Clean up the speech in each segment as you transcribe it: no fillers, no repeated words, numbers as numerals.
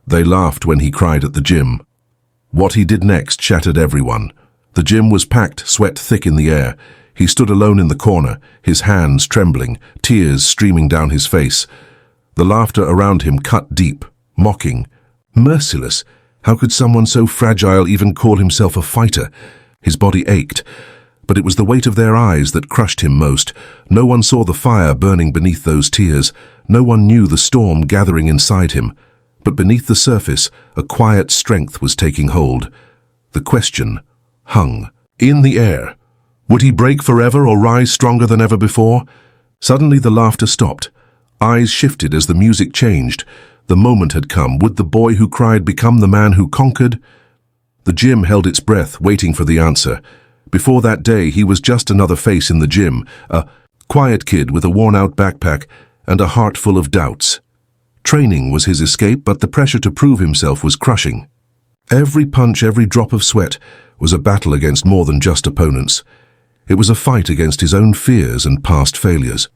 They laughed when he cried at the gym. What he did next shattered everyone. The gym was packed, sweat thick in the air. He stood alone in the corner, his hands trembling, tears streaming down his face. The laughter around him cut deep, mocking, merciless. How could someone so fragile even call himself a fighter? His body ached, but it was the weight of their eyes that crushed him most. No one saw the fire burning beneath those tears. No one knew the storm gathering inside him. But beneath the surface, a quiet strength was taking hold. The question hung in the air. Would he break forever or rise stronger than ever before? Suddenly the laughter stopped. Eyes shifted as the music changed. The moment had come. Would the boy who cried become the man who conquered? The gym held its breath, waiting for the answer. Before that day, he was just another face in the gym, a quiet kid with a worn-out backpack and a heart full of doubts. Training was his escape, but the pressure to prove himself was crushing. Every punch, every drop of sweat was a battle against more than just opponents. It was a fight against his own fears and past failures.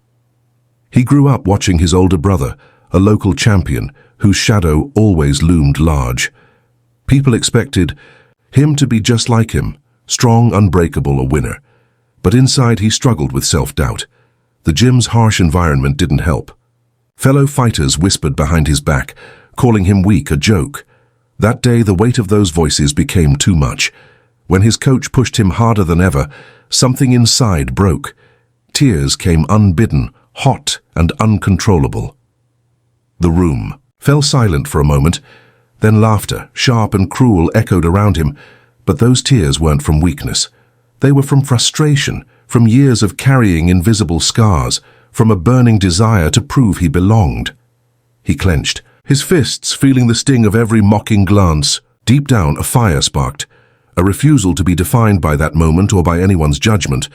He grew up watching his older brother, a local champion, whose shadow always loomed large. People expected him to be just like him, strong, unbreakable, a winner. But inside he struggled with self-doubt. The gym's harsh environment didn't help. Fellow fighters whispered behind his back, calling him weak, a joke. That day the weight of those voices became too much. When his coach pushed him harder than ever, something inside broke. Tears came unbidden, hot and uncontrollable. The room fell silent for a moment. Then laughter, sharp and cruel, echoed around him. But those tears weren't from weakness. They were from frustration, from years of carrying invisible scars, from a burning desire to prove he belonged. He clenched, his fists feeling the sting of every mocking glance. Deep down, a fire sparked, a refusal to be defined by that moment or by anyone's judgment.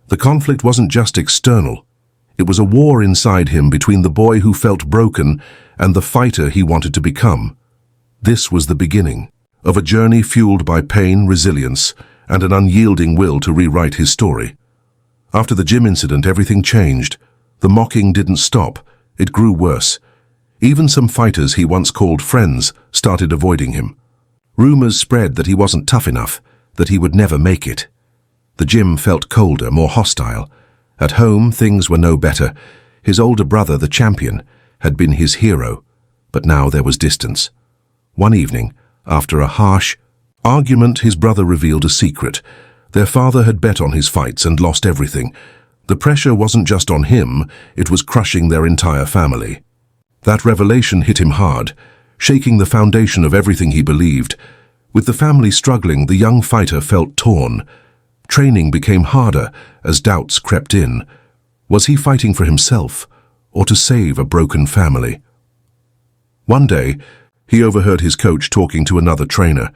The conflict wasn't just external. It was a war inside him between the boy who felt broken and the fighter he wanted to become. This was the beginning of a journey fueled by pain, resilience, and an unyielding will to rewrite his story. After the gym incident, everything changed. The mocking didn't stop. It grew worse. Even some fighters he once called friends started avoiding him. Rumors spread that he wasn't tough enough, that he would never make it. The gym felt colder, more hostile. At home, things were no better. His older brother, the champion, had been his hero, but now there was distance. One evening, after a harsh argument, his brother revealed a secret. Their father had bet on his fights and lost everything. The pressure wasn't just on him, it was crushing their entire family. That revelation hit him hard, shaking the foundation of everything he believed. With the family struggling, the young fighter felt torn. Training became harder as doubts crept in. Was he fighting for himself, or to save a broken family? One day, he overheard his coach talking to another trainer.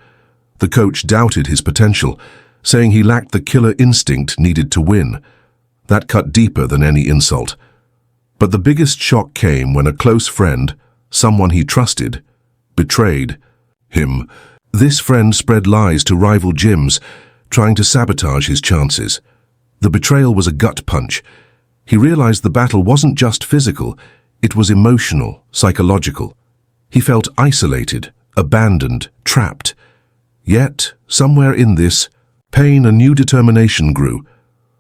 The coach doubted his potential, saying he lacked the killer instinct needed to win. That cut deeper than any insult. But the biggest shock came when a close friend, someone he trusted, betrayed him. This friend spread lies to rival gyms, trying to sabotage his chances. The betrayal was a gut punch. He realized the battle wasn't just physical, it was emotional, psychological. He felt isolated, abandoned, trapped. Yet, somewhere in this pain, a new determination grew.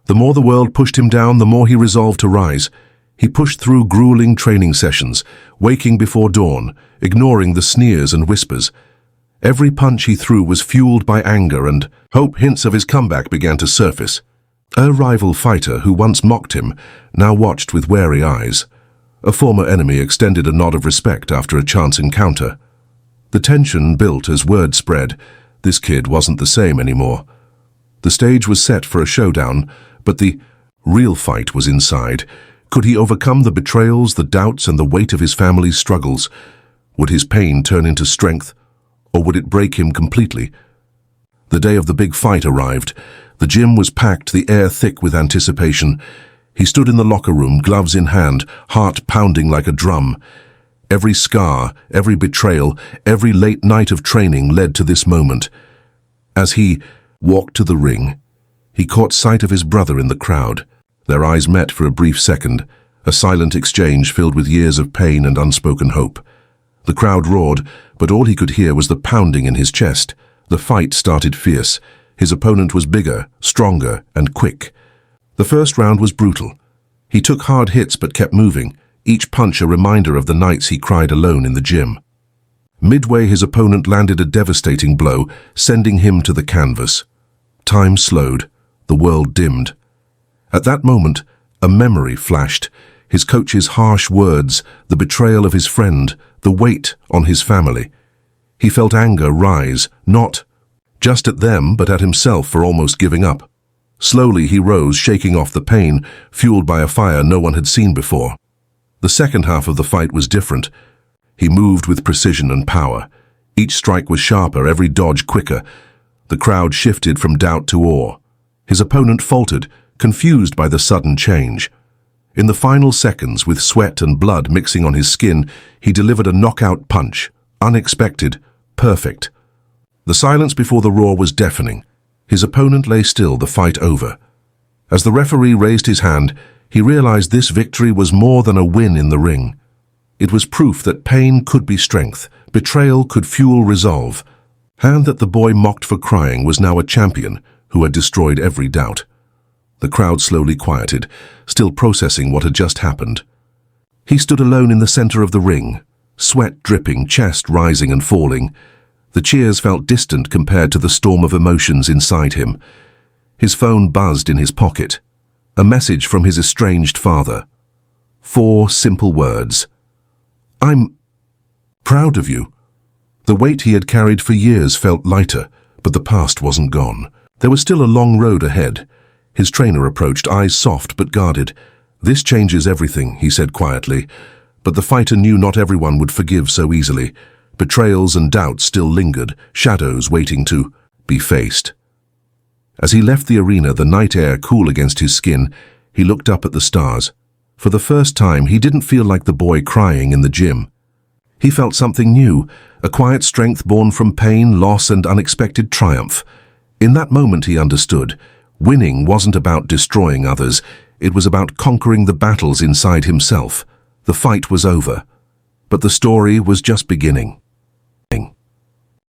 The more the world pushed him down, the more he resolved to rise. He pushed through grueling training sessions, waking before dawn, ignoring the sneers and whispers. Every punch he threw was fueled by anger, and hope. Hints of his comeback began to surface. A rival fighter who once mocked him now watched with wary eyes. A former enemy extended a nod of respect after a chance encounter. The tension built as word spread. This kid wasn't the same anymore. The stage was set for a showdown, but the real fight was inside. Could he overcome the betrayals, the doubts, and the weight of his family's struggles? Would his pain turn into strength, or would it break him completely? The day of the big fight arrived. The gym was packed, the air thick with anticipation. He stood in the locker room, gloves in hand, heart pounding like a drum. Every scar, every betrayal, every late night of training led to this moment. As he walked to the ring, he caught sight of his brother in the crowd. Their eyes met for a brief second, a silent exchange filled with years of pain and unspoken hope. The crowd roared, but all he could hear was the pounding in his chest. The fight started fierce. His opponent was bigger, stronger, and quick. The first round was brutal. He took hard hits but kept moving, each punch a reminder of the nights he cried alone in the gym. Midway, his opponent landed a devastating blow, sending him to the canvas. Time slowed. The world dimmed. At that moment, a memory flashed. His coach's harsh words, the betrayal of his friend, the weight on his family. He felt anger rise, not just at them, but at himself for almost giving up. Slowly he rose, shaking off the pain, fueled by a fire no one had seen before. The second half of the fight was different. He moved with precision and power. Each strike was sharper, every dodge quicker. The crowd shifted from doubt to awe. His opponent faltered, confused by the sudden change. In the final seconds, with sweat and blood mixing on his skin, he delivered a knockout punch. Unexpected, perfect. The silence before the roar was deafening. His opponent lay still, the fight over. As the referee raised his hand, he realized this victory was more than a win in the ring. It was proof that pain could be strength, betrayal could fuel resolve. And that the boy mocked for crying was now a champion who had destroyed every doubt. The crowd slowly quieted, still processing what had just happened. He stood alone in the center of the ring, sweat dripping, chest rising and falling. The cheers felt distant compared to the storm of emotions inside him. His phone buzzed in his pocket. A message from his estranged father. 4 simple words. "I'm proud of you." The weight he had carried for years felt lighter, but the past wasn't gone. There was still a long road ahead. His trainer approached, eyes soft but guarded. "This changes everything," he said quietly. But the fighter knew not everyone would forgive so easily. Betrayals and doubts still lingered, shadows waiting to be faced. As he left the arena, the night air cool against his skin, he looked up at the stars. For the first time, he didn't feel like the boy crying in the gym. He felt something new, a quiet strength born from pain, loss, and unexpected triumph. In that moment, he understood. Winning wasn't about destroying others. It was about conquering the battles inside himself. The fight was over. But the story was just beginning.